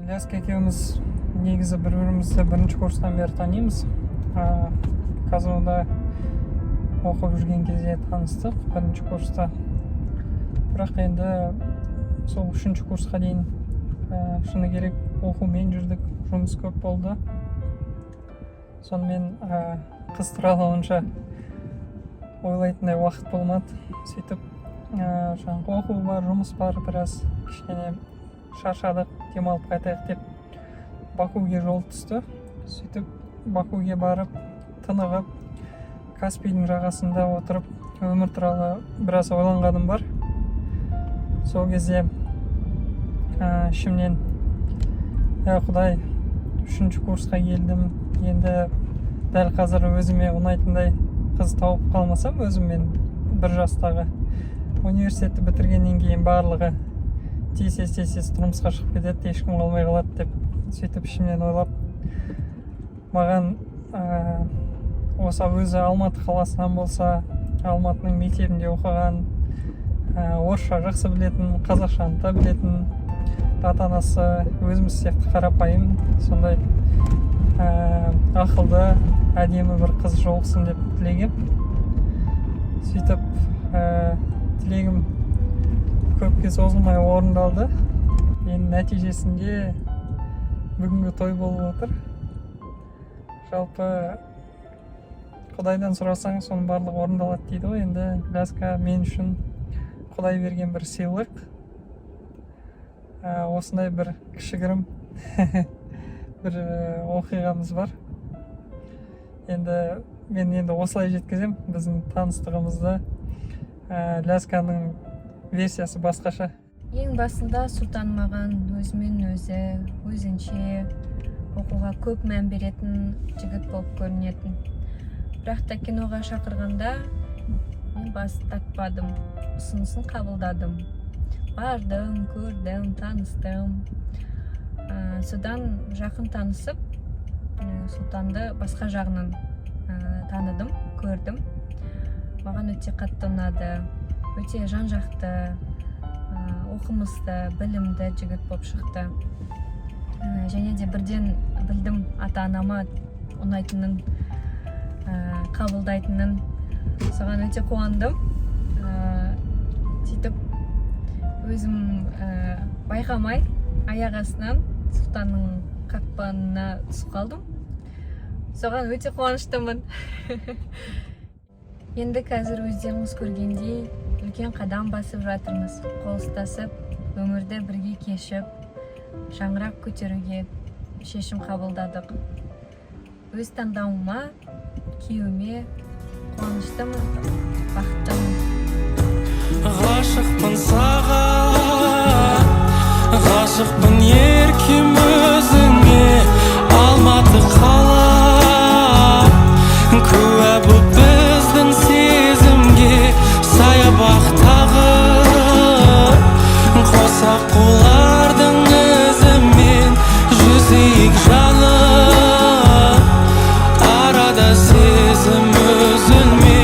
Ляска екеуміз негізі бір-бірімізді бірінші курстан бері танимыз. Казода оқып жүрген кезде таныстық бірінші курста. Бірақ енді сол үшінші курсқа дейін шыны керек оқумен жүрдік, жұмыс көп болды. Сонымен қыз туралы онша ойлайтындай уақыт болмады. Сөйтіп жаңағы оқу бар, жұмыс бар, біраз кішкене шаршадық, демалып қайтайық деп Бакуге жол түсті. Сөйтіп Бакуге барып, тынығып, Каспийдің жағасында отырып, өмір туралы біраз ойланғаным бар. Сол кезде ішімнен, Құдай, үшінші курсқа келдім. Енді дәл қазір өзіме ұнайтындай қыз тауып қалмасам, өзіммен бір жастағы. Университетті бітіргеннен кейін барлығы тез тұрмысқа шығып кетеді, ешкім қалмай қалады деп сөйтіп ішімнен ойлап, маған осы өзі Алматы қаласынан болса, Алматының мектебінде оқыған, орысша жақсы білетін, қазақшаны да білетін, ата-анасы өзіміз сияқты қарапайым, сондай ақылды, әдемі бір қыз жолықсын деп тілегем. Сөйтіп тілегім көпке созылмай орындалды. Енді нәтижесінде бүгінгі той болып отыр. Жалпы Құдайдан сұрасаң, соның барлығы орындалады дейді ғой. Енді Ляска мен үшін Құдай берген бір сыйлық. Осындай бір кішігірім бір оқиғамыз бар. Мен осылай жеткізем біздің таныстығымызды. Лясканың версиясы басқаша. Ең басында Сұлтан маған өзінше оқуға көп мән беретін жігіт болып көрінетін. Бірақ та киноға шақырғанда мен бас тартпадым, ұсынысын қабылдадым. Бардым, көрдім, таныстым. Содан жақын танысып, Сұлтанды басқа жағынан таныдым, көрдім. Маған өте қатты ұнады, өте жан-жақты, оқымысты, білімді жігіт болып шықты. Және де бірден білдім ата-анама ұнайтынын, қабылдайтынын. Соған өте қуандым. Сөйтіп өзім байқамай аяқ астынан Сұлтанның қақпанына түсіп қалдым. Соған өте қуаныштымын. Енді қазір өздеріңіз көргендей үлкен қадам басып жатырмыз. Қол ұстасып, өмірді бірге кешіп, шаңырақ көтеруге шешім қабылдадық. Өз таңдауыма, күйеуіме қуаныштымын, бақыттымын. Ғашықпын саған, ғашықпын еркем өзіңе, Алматы қала, куә боп біздің сезімге, саябақтағы қосақ қолардың ізімен жүзейік жаным, арада сезім үзілмей.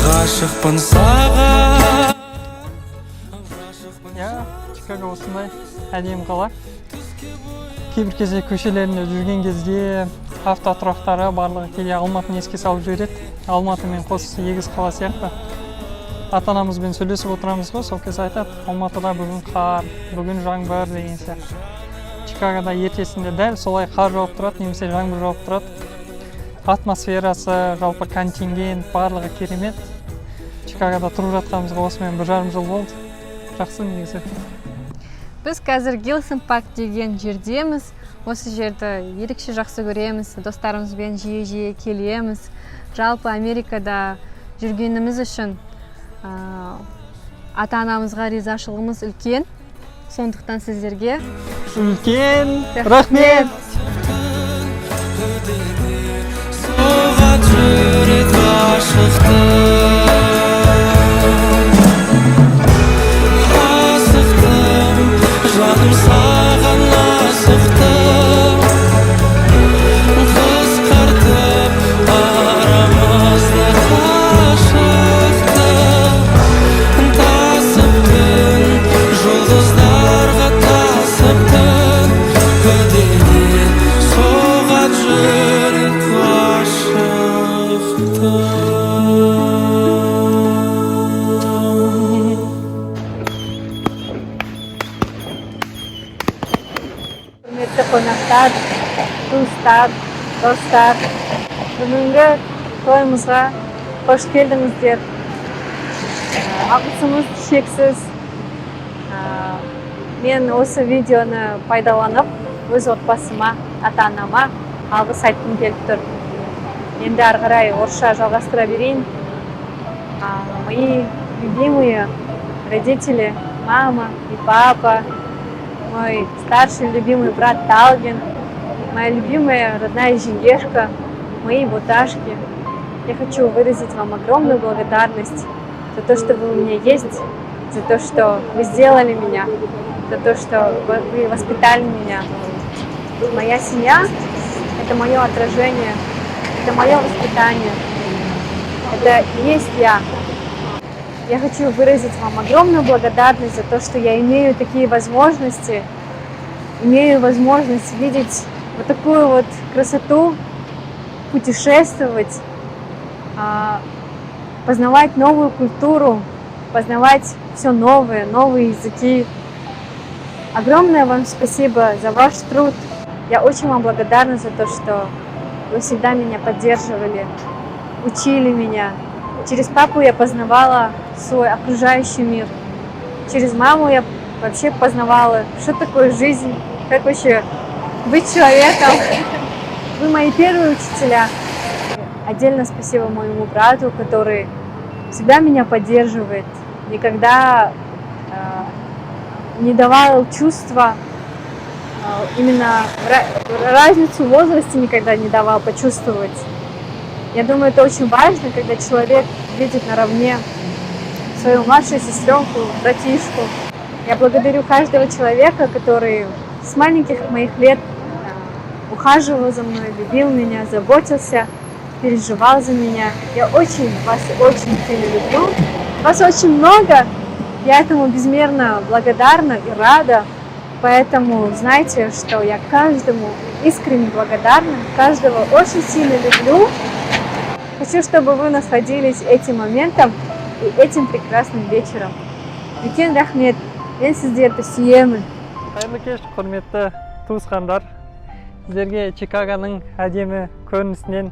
Ғашықпын саған. Чикаго осындай әдемі қала. Кейбір кезде көшелерінде жүрген кезде автотұрақтары барлығы кейде Алматыны еске салып жібереді. Алматы мен қос егіз қала сияқты. Ата-анамызбен сөйлесіп отырамыз ғой, сол кезде айтады, Алматыда бүгін қар, бүгін жаңбыр деген сияқты. Чикагода ертесінде дәл солай қар жауып тұрады, немесе жаңбыр жауып тұрады. Атмосферасы, жалпы контингент, барлығы керемет. Чикагода тұрып жатқанымызға осымен 1,5 жыл болды. Жақсы негізі. Біз қазір Гилсон Парк деген жердеміз. Осы жерді ерекше жақсы көреміз, достарымызбен жиі келеміз. Жалпы Америкада жүргеніміз үшін ата-анамызға ризашылығымыз үлкен. Сондықтан сіздерге үлкен рахмет! Көдеде соғат жүрек асықтым, жаным саған асықтым, қысқартып арамызды қашықтық, тасып түн жұлдыздарға тасып түн, көдеде соғат жүрек ғашықтық. Құрметті қонақтар, туыстар, достар, бүгінгі тойымызға қош келдіңіздер. Алғысымыз шексіз. Мен осы видеоны пайдаланып, өз отбасыма, ата-анама алғыс айтқым келіп тұр. Енді ары қарай орысша жалғастыра берейін. Мои любимые родители, мама и папа, мой старший любимый брат Талгин, моя любимая родная Жингешка, мои буташки. Я хочу выразить вам огромную благодарность за то, что вы у меня есть, за то, что вы сделали меня, за то, что вы воспитали меня. Моя семья – это мое отражение, это мое воспитание, это и есть я. Я хочу выразить вам огромную благодарность за то, что я имею такие возможности, имею возможность видеть вот такую вот красоту, путешествовать, познавать новую культуру, познавать все новое, новые языки. Огромное вам спасибо за ваш труд. Я очень вам благодарна за то, что вы всегда меня поддерживали, учили меня. Через папу я познавала свой окружающий мир. Через маму я вообще познавала, что такое жизнь, как вообще быть человеком. Вы мои первые учителя. Отдельно спасибо моему брату, который всегда меня поддерживает, никогда не давал чувства, именно разницу в возрасте никогда не давал почувствовать. Я думаю, это очень важно, когда человек видит наравне свою младшую сестренку, братишку. Я благодарю каждого человека, который с маленьких моих лет ухаживал за мной, любил меня, заботился, переживал за меня. Я вас очень сильно люблю. Вас очень много. Я этому безмерно благодарна и рада. Поэтому знайте, что я каждому искренне благодарна, каждого очень сильно люблю. Хочу, чтобы вы насладились этим моментом и этим прекрасным вечером. Үлкен рахмет. Мен сіздерді сүйемін. Қайырлы кеш, құрметті туысқандар. Сіздерге Чикагоның әдемі көрінісінен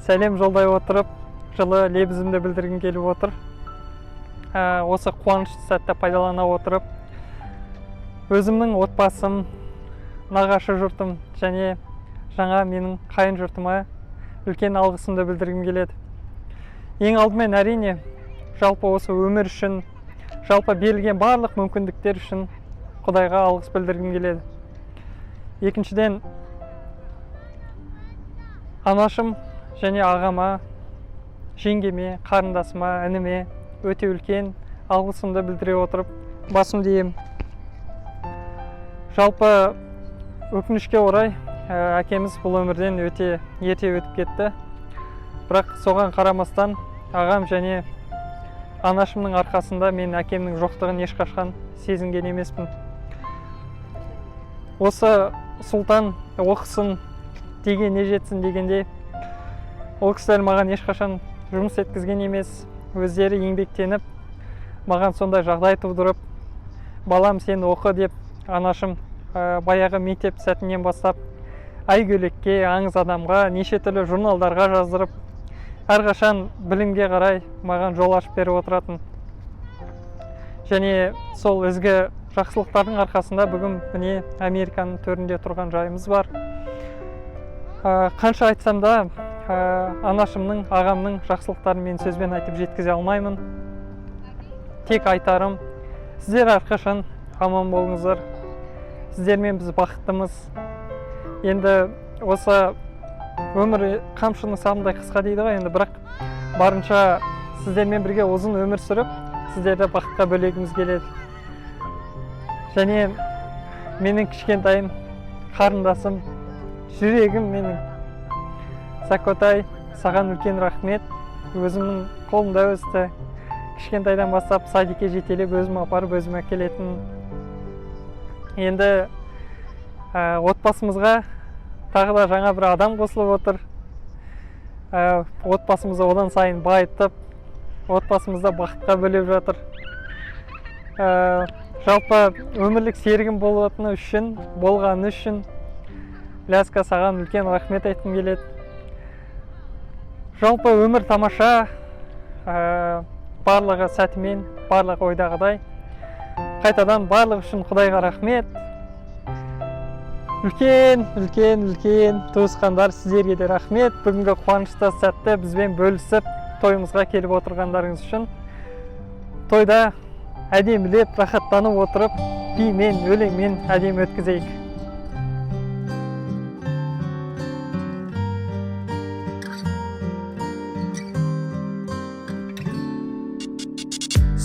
сәлем жолдай отырып, жылы лебізімді білдіргім келіп отыр. Осы қуанышты сәтті пайдалана отырып, өзімнің отбасым, нағашы жұртым және жаңа менің қайын жұртыма үлкен алғысымды білдіргім келеді. Ең алдымен әрине, жалпы осы өмір үшін, жалпы берілген барлық мүмкіндіктер үшін Құдайға алғыс білдіргім келеді. Екіншіден, анашым және ағама, жеңгеме, қарындасыма, ініме өте үлкен алғысымды білдіре отырып, басымды иемін. Жалпы өкінішке орай, әкеміз бұл өмірден өте ерте өтіп кетті. Бірақ соған қарамастан, ағам және анашымның арқасында мен әкемнің жоқтығын ешқашан сезінген емеспін. Осы сұлтан оқысын, деген не жетсін дегенде, ол кісілер маған ешқашан жұмыс еткізген емес, өздері еңбектеніп, маған сондай жағдай тудырып, балам сен оқы деп, анашым баяғы мектеп сәтінен бастап әйгөлекке, аңыз адамға, неше түрлі журналдарға жаздырып, әрқашан білімге қарай маған жол ашып беріп отыратын. Және сол ізгі жақсылықтардың арқасында бүгін міне Американың төрінде тұрған жайымыз бар. Қанша айтсам да, анашымның, ағамның жақсылықтарын мен сөзбен айтып жеткізе алмаймын. Тек айтарым, сіздер әрқашан аман болыңыздар. Сіздермен біз бақыттымыз. Енді осы өмір қамшының сабындай қысқа дейді ғой, енді бірақ барынша сіздермен бірге ұзын өмір сүріп, сіздерді бақытқа бөлегіміз келеді. Және менің кішкентайым, қарындасым, жүрегім менің. Сәкотай, саған үлкен рахмет. Өзімнің қолымда өсті. Кішкентайдан бастап садикке жетелеп өзім апарып өзім әкелетін. Енді отбасымызға тағы да жаңа бір адам қосылып отыр. Отбасымызды одан сайын байытып, отбасымызда бақытқа бөлеп жатыр. Жалпы өмірлік серігім болғаны үшін Ляска, саған үлкен рахмет айтқым келеді. Жалпы өмір тамаша, барлығы сәтімен, барлығы ойдағыдай. Қайтадан барлығы үшін Құдайға рахмет. Үлкен туысқандар, сіздерге де рахмет. Бүгінгі қуанышты сәтті бізбен бөлісіп, тойымызға келіп отырғандарыңыз үшін. Тойда әдемілеп, рахаттанып отырып, бимен, өлеңмен әдемі өткізейік.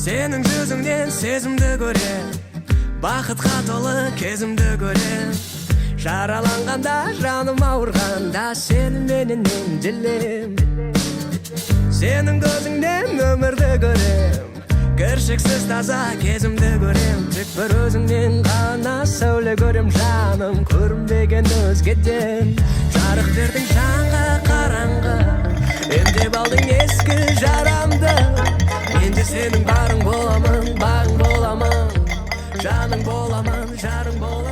Сенің жүзіңнен сезімді көрем, бақытқа толы кезімді көрем. Жараланғанда, жаным ауырғанда, сені менен емделем. Сенің көзіңнен өмірді көрем, кіршіксіз таза кезімді көрем. Тек бір өзіңнен ғана сәуле көрем, жаным көрінбеген өзгеден. Жарық бердің жанға қараңғы, емдеп алдың ескі жарамды. Енді сенің барың боламын, бағың боламын, жаның боламын, жарың боламын.